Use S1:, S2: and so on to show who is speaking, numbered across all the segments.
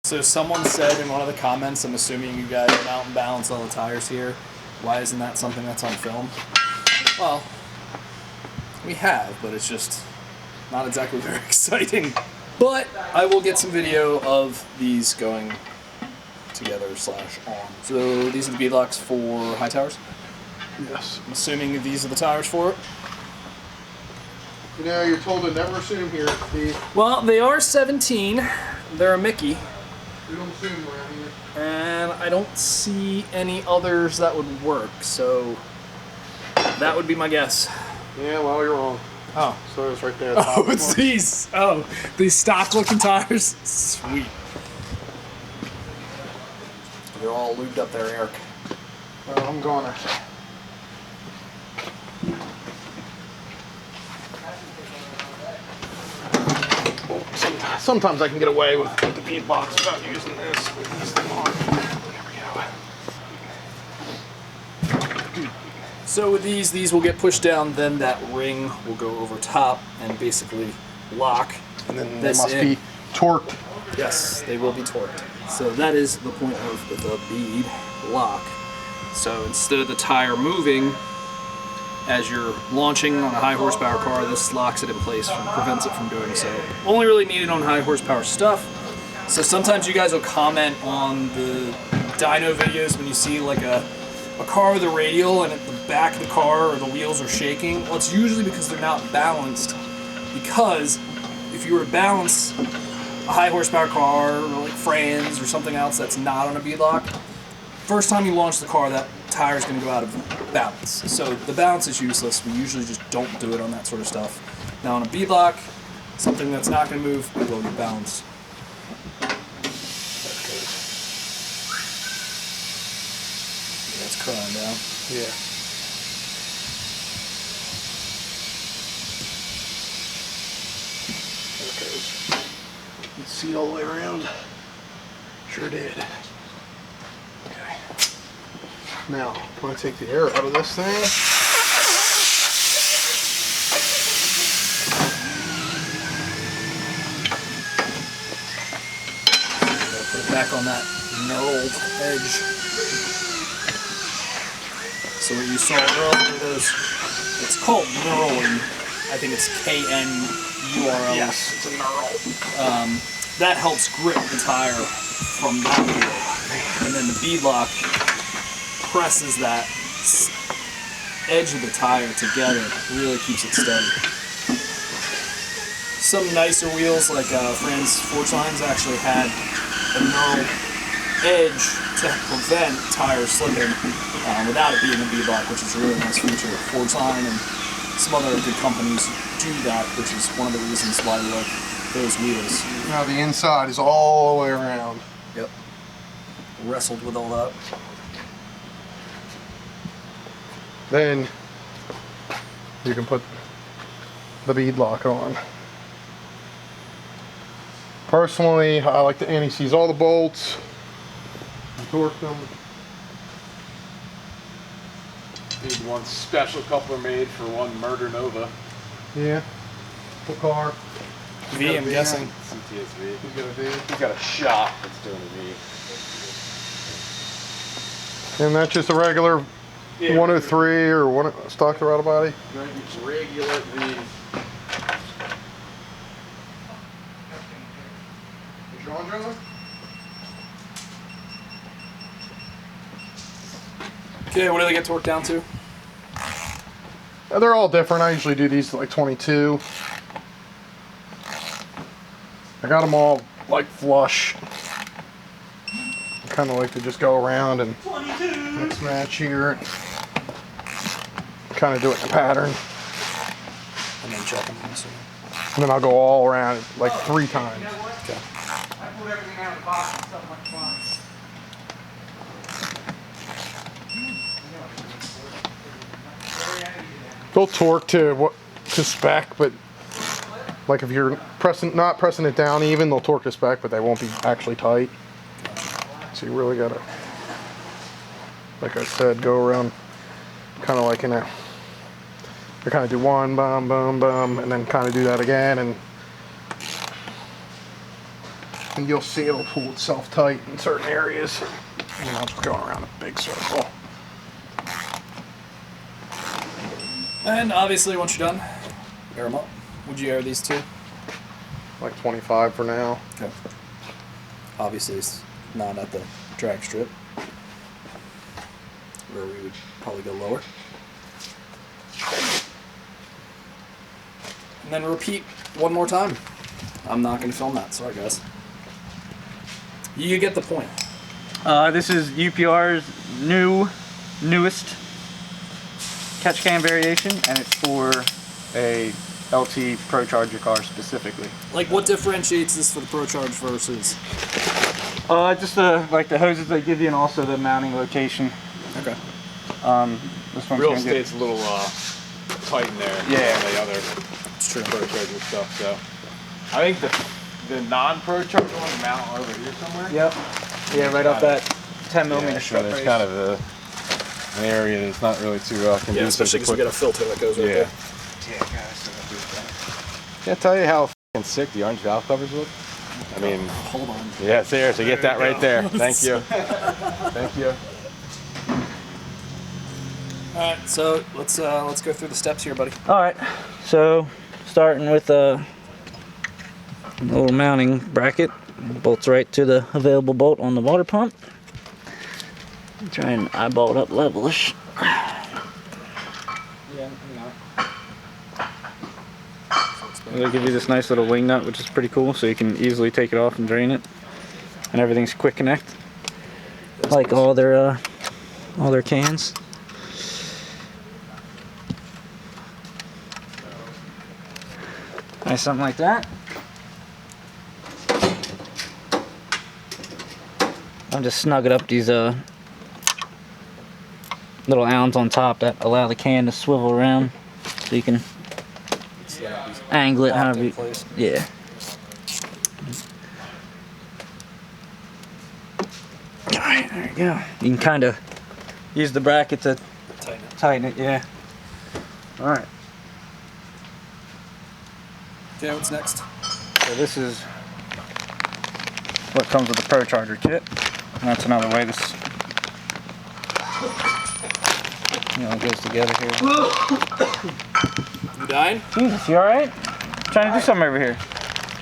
S1: So someone said in one of the comments, I'm assuming you guys mount and balance all the tires here. Why isn't that something that's on film? Well, we have, but it's just not exactly very exciting. But I will get some video of these going together / on. So these are the beadlocks for high towers?
S2: Yes.
S1: I'm assuming these are the tires for it?
S2: You know, you're told to never assume here, Steve.
S1: Well, they are 17. They're a Mickey.
S2: We don't assume around here.
S1: And I don't see any others that would work, so that would be my guess.
S2: Yeah, well, you're wrong.
S1: Oh.
S2: So it's right there.
S1: Oh, it's these. Oh, these stock looking tires? Sweet. They're all lubed up there, Eric.
S2: Well, I'm gonna. Sometimes I can get away with the bead box without using this. With this thing on. There we go.
S1: So with these will get pushed down, then that ring will go over top and basically lock.
S2: And then they
S1: this
S2: must
S1: in.
S2: be torqued.
S1: Yes, they will be torqued. So that is the point of the bead lock. So instead of the tire moving as you're launching on a high horsepower car, this locks it in place and prevents it from doing so. Only really needed on high horsepower stuff. So sometimes you guys will comment on the dyno videos when you see like a car with a radial and at the back of the car or the wheels are shaking. Well, it's usually because they're not balanced. Because if you were to balance a high horsepower car or like Franz or something else that's not on a beadlock, first time you launch the car, that tire is going to go out of balance. So the balance is useless. We usually just don't do it on that sort of stuff. Now on a beadlock, something that's not going to move, we will get balanced. That's curling down.
S2: Yeah. There it goes. You see all the way around? Sure did. Okay. Now, I'm going to take the air out of this thing.
S1: Put it back on that knurled edge. So what you saw earlier, it's called knurling. I think it's K-N-U-R-L.
S2: Yes, it's a knurl.
S1: That helps grip the tire from that wheel. And then the beadlock presses that edge of the tire together, really keeps it steady. Some nicer wheels like Franz Forgelines actually had a knurled edge to prevent tires slipping without it being a beadlock, which is a really nice feature. Forgeline and some other good companies do that, which is one of the reasons why we like those wheels.
S2: Now the inside is all the way around.
S1: Yep. Wrestled with all that.
S2: Then you can put the bead lock on. Personally, I like to anti-seize all the bolts and torque them.
S3: Need one special coupler made for one Murder Nova.
S2: Yeah. What car?
S1: V, I'm guessing.
S3: CTSV.
S2: He's got a V.
S3: He's got a shop that's doing a V.
S2: And that's just a regular 103 or one stock throttle body.
S3: Regular V.
S1: Okay, what do they get torqued down to?
S2: They're all different. I usually do these to like 22. I got them all like flush. I kind of like to just go around and mix match here. Kind of do it in a pattern.
S1: And then check them.
S2: And then I'll go all around like 3 times.
S1: Okay.
S4: I put everything out of the box and stuff like fun.
S2: They'll torque to spec, but like if you're not pressing it down even, they'll torque to spec, but they won't be actually tight. So you really gotta, like I said, go around kind of like in a, you kind of do one, bum, bum, bum, and then kind of do that again, and and you'll see it'll pull itself tight in certain areas. You know, it's going around a big circle.
S1: And obviously, once you're done, air them up. Would you air these two?
S2: Like 25 for now.
S1: Okay. Obviously, it's not at the drag strip, where we would probably go lower. And then repeat one more time. I'm not going to film that, sorry guys. You get the point.
S5: This is UPR's newest catch can variation, and it's for a LT Procharger car specifically.
S1: Like, what differentiates this for the Procharged versus?
S5: Just like the hoses they give you, and also the mounting location.
S1: Okay.
S5: This one's
S3: Real
S5: gonna
S3: estate's a little tight in there.
S5: Yeah.
S3: Than the other
S1: It's true.
S3: Procharger stuff. So I think the non-Procharger one mount over here somewhere.
S5: Yep. Yeah, right up that 10 millimeter
S3: Yeah, so
S5: strut
S3: there's
S5: brace.
S3: kind of an area that's not really too conducive.
S1: Yeah, especially because we got a filter that goes right
S3: Yeah.
S1: there.
S5: Yeah, guys.
S3: Can't tell you how f***ing sick the orange valve covers look. I mean,
S1: Hold on.
S3: yeah, seriously, get that right there. Thank you. Thank you.
S1: All right, so let's go through the steps here, buddy.
S5: All right, so starting with a little mounting bracket, bolts right to the available bolt on the water pump. Try and eyeball it up levelish. They'll give you this nice little wing nut, which is pretty cool, so you can easily take it off and drain it, and everything's quick connect, like all their cans. Nice, something like that. I'm just snugging up these little Allens on top that allow the can to swivel around, so you can angle it however you, yeah. Alright, there you go. You can kind of use the bracket to tighten it, yeah. Alright.
S1: Okay, what's next?
S5: So this is what comes with the Procharger kit. And that's another way this goes together here.
S1: You dying?
S5: Jesus, you alright? Trying to do something over here.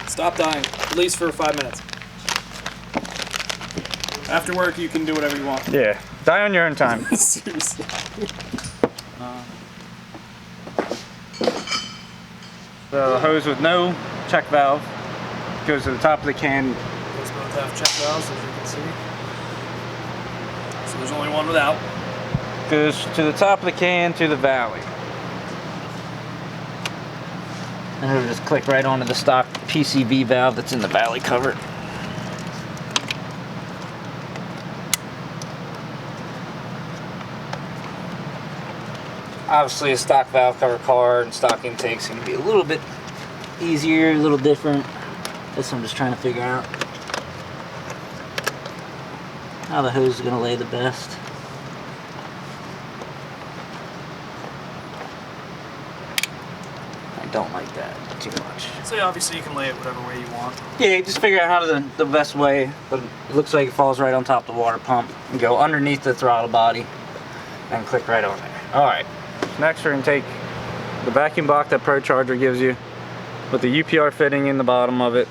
S1: Stop dying, at least for 5 minutes. After work, you can do whatever you want.
S5: Yeah, die on your own time.
S1: Seriously.
S5: The hose with no check valve goes to the top of the can.
S1: Those both have check valves, as you can see. So there's only one without.
S5: Goes to the top of the can to the valley. And it'll just click right onto the stock PCV valve that's in the valley cover. Obviously a stock valve cover car and stock intake's going to be a little bit easier, a little different. This I'm just trying to figure out how the hose is going to lay the best. I don't like that too much.
S1: So yeah, obviously you can lay it whatever way you want.
S5: Yeah, just figure out how the best way, but it looks like it falls right on top of the water pump. And go underneath the throttle body and click right on there. Alright, next we're going to take the vacuum block that Procharger gives you with the UPR fitting in the bottom of it.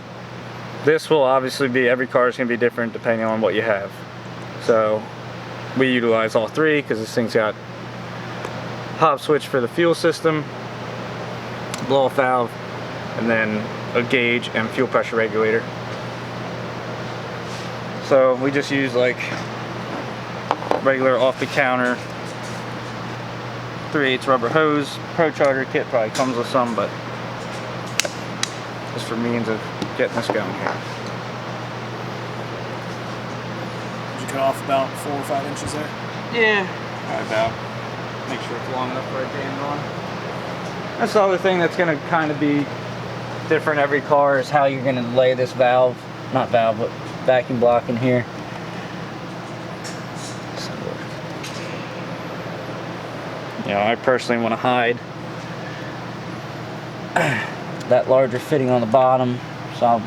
S5: This will obviously be, every car is going to be different depending on what you have. So we utilize all three because this thing's got hop switch for the fuel system, blow off valve, and then a gauge and fuel pressure regulator. So we just use like regular off the counter 3/8 rubber hose. Procharger kit probably comes with some, but just for means of getting this going here.
S1: Did you cut off about 4 or 5 inches there?
S5: Yeah, right about. Make sure it's long enough for a jam on. That's the other thing that's going to kind of be different every car is how you're going to lay this valve, not valve, but vacuum block in here. You know, I personally want to hide that larger fitting on the bottom, so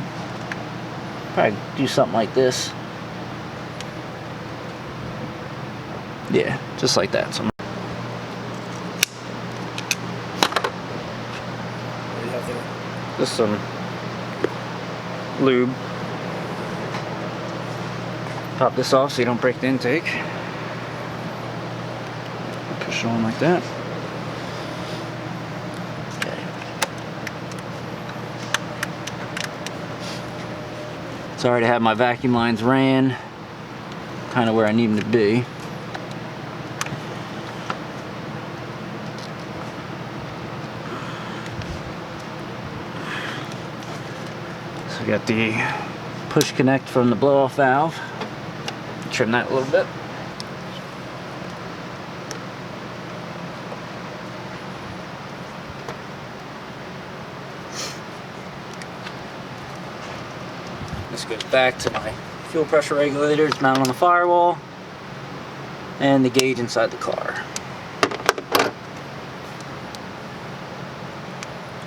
S5: Probably do something like this. Yeah, just like that. So
S1: What do you have there?
S5: just some lube. Pop this off so you don't break the intake. Push it on like that. Okay. Sorry to have my vacuum lines ran. Kind of where I need them to be. So we got the push connect from the blow off valve. Trim that a little bit. This goes back to my fuel pressure regulator. It's mounted on the firewall. And the gauge inside the car.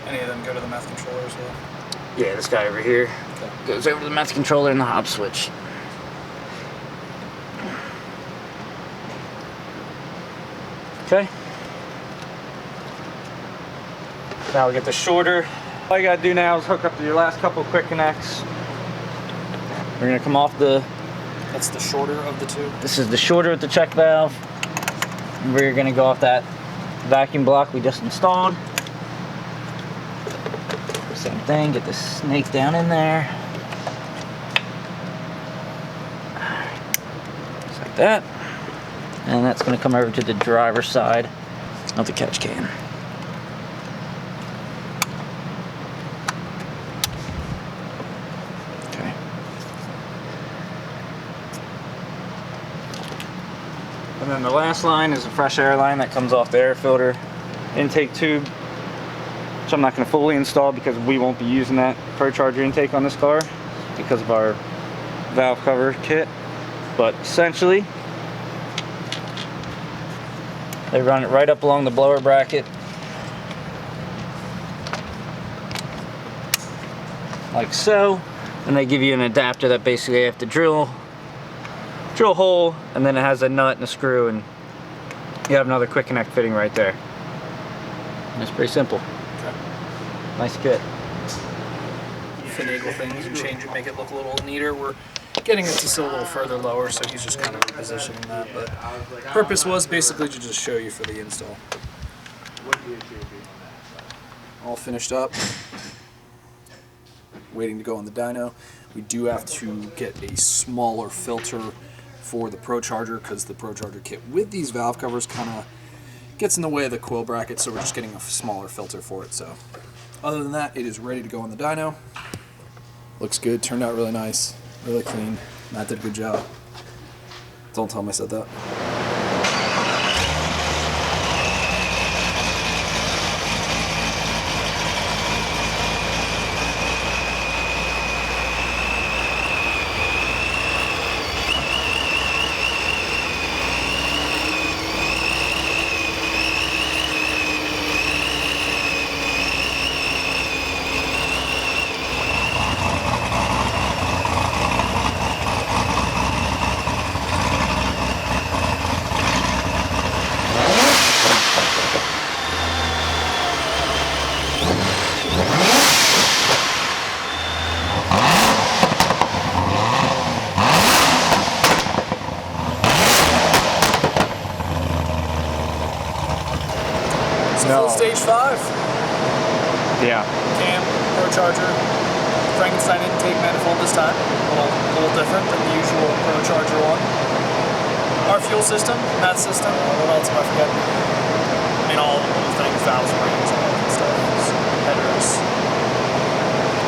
S1: Any of them go to the meth controller as well?
S5: Yeah, this guy over here goes over to the meth controller and the hop switch. Okay. Now we get the shorter. All you gotta do now is hook up to your last couple quick connects. We're gonna come off the.
S1: That's the shorter of the two.
S5: This is the shorter with the check valve. And we're gonna go off that vacuum block we just installed. Same thing. Get the snake down in there. Just like that. And that's going to come over to the driver's side of the catch can. Okay. And then the last line is a fresh air line that comes off the air filter intake tube, which I'm not going to fully install because we won't be using that Procharged intake on this car because of our valve cover kit. But essentially, they run it right up along the blower bracket, like so, and they give you an adapter that basically you have to drill a hole, and then it has a nut and a screw, and you have another quick connect fitting right there. And it's pretty simple.
S1: Okay.
S5: Nice kit.
S1: Finagle things and change it, make it look a little neater. We're getting it to sit a little further lower, so he's just kind of repositioning that. But purpose was basically to just show you for the install. All finished up. Waiting to go on the dyno. We do have to get a smaller filter for the Procharged because the Procharged kit with these valve covers kind of gets in the way of the coil bracket, so we're just getting a smaller filter for it. So other than that, it is ready to go on the dyno. Looks good, turned out really nice, really clean. Matt did a good job. Don't tell him I said that.
S3: No.
S1: Stage 5.
S3: Yeah.
S1: Cam, Procharged, Frankenstein intake manifold this time. A little different than the usual Procharged one. Our fuel system, that system, what else am I forgetting? I mean, all the little things, valves, rings, all that stuff. Headers,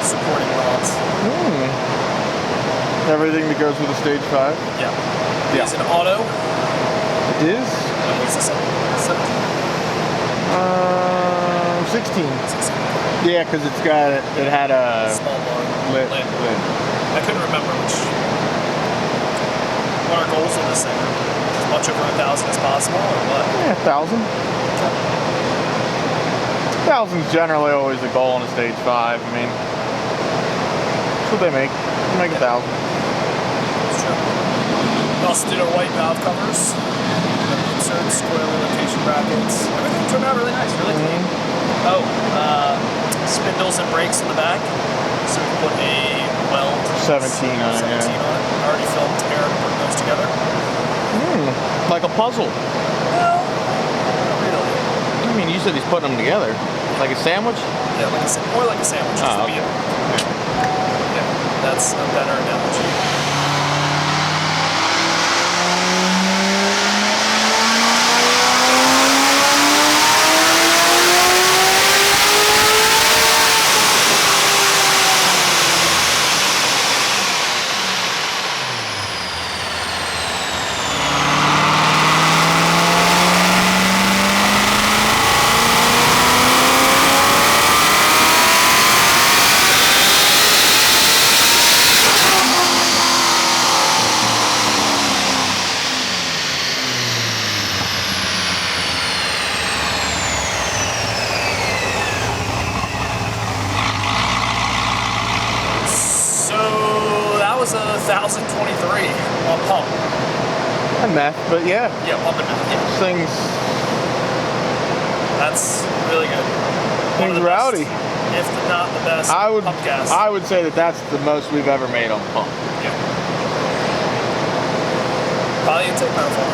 S1: supporting rods.
S3: Everything that goes with a stage 5.
S1: Yeah.
S3: Yeah.
S1: It's an auto.
S3: It is?
S1: What is this? 17?
S3: 16. Yeah, because it's got it had a
S1: Small bar.
S3: lid.
S1: I couldn't remember which. What our goals with this thing? As much over 1,000 as possible, or what?
S3: Yeah, 1,000. 1,000's generally always the goal in a stage 5. I mean,
S2: That's what they make. They make 1,000.
S1: That's true. We also did our white valve covers, inserts, coil relocation brackets. Everything turned out really nice, really clean. Oh, spindles and brakes in the back. So we put a Weld
S2: 17 on it,
S1: 17
S2: yeah.
S1: on it. I already filmed Aaron putting those together.
S3: Like a puzzle.
S1: Well, not really.
S3: I mean, you said he's putting them together. Like a sandwich?
S1: Yeah, like more like a sandwich. Just
S3: Oh,
S1: to be
S3: okay.
S1: yeah, that's a better analogy. Was 1,023 on pump.
S2: And meth, but yeah.
S1: Yeah, pump and meth. Yeah.
S2: This thing's
S1: That's really good. One of
S2: thing's
S1: the
S2: rowdy.
S1: Best, if not the best, pump gas.
S3: I would say that that's the most we've ever made on pump.
S1: Yeah. Probably intake manifold.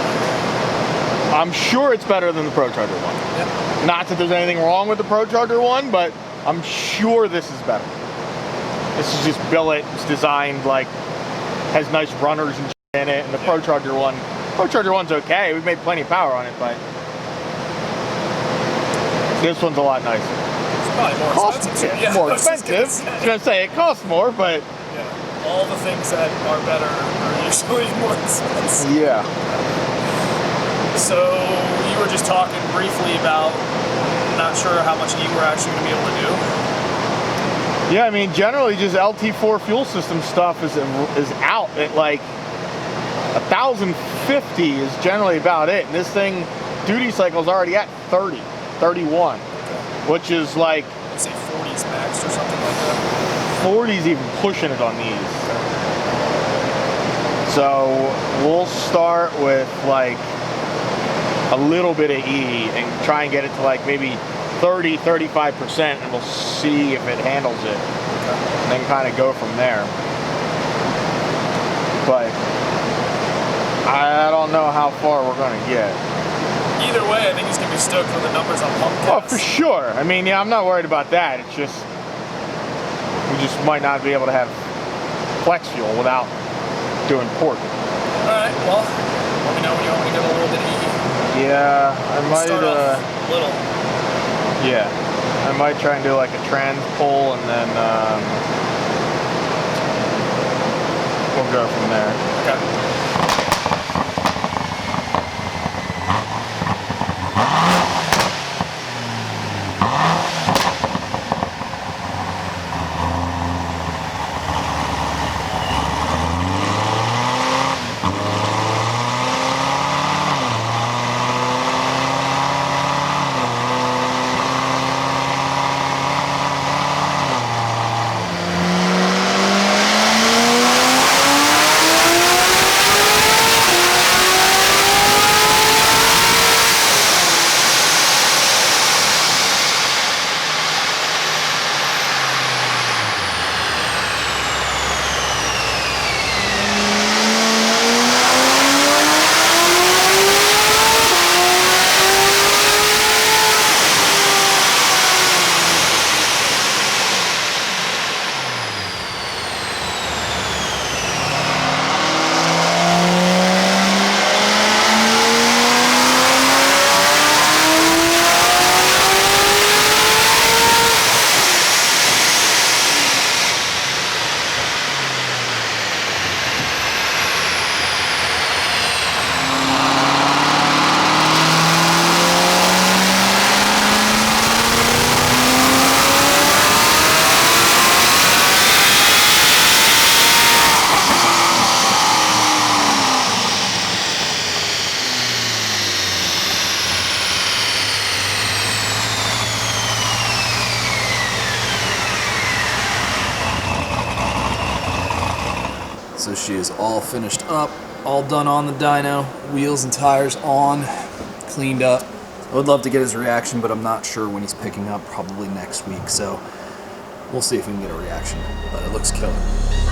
S3: I'm sure it's better than the Procharged one.
S1: Yeah.
S3: Not that there's anything wrong with the Procharged one, but I'm sure this is better. This is just billet. It's designed like, has nice runners and shit in it, and the Procharged one's okay. We've made plenty of power on it, but this one's a lot nicer.
S1: It's probably more expensive.
S3: Yeah, more expensive. I was gonna say it costs more, but
S1: yeah, all the things that are better are usually more expensive.
S3: yeah.
S1: So you were just talking briefly about not sure how much E we're actually going to be able to do.
S3: Yeah, I mean, generally just LT4 fuel system stuff is out at like 1,050 is generally about it. And this thing, duty cycle is already at 30, 31, which is like,
S1: I'd say 40s max or something like that.
S3: 40's even pushing it on these. So we'll start with like a little bit of E and try and get it to like maybe 30, 35%, and we'll see if it handles it. And then kind of go from there. But I don't know how far we're going to get.
S1: Either way, I think he's going to be stoked with the numbers on pump gas.
S3: Oh, for sure. I mean, yeah, I'm not worried about that. It's just, we just might not be able to have flex fuel without doing port.
S1: Alright, well, let me know when you want me to get a little bit of E.
S3: Yeah, I might,
S1: Start off little.
S3: yeah, I might try and do like a trans pull, and then we'll go from there.
S1: Okay. She is all finished up, all done on the dyno, wheels and tires on, cleaned up. I would love to get his reaction, but I'm not sure when he's picking up, probably next week, so we'll see if we can get a reaction, but it looks killer.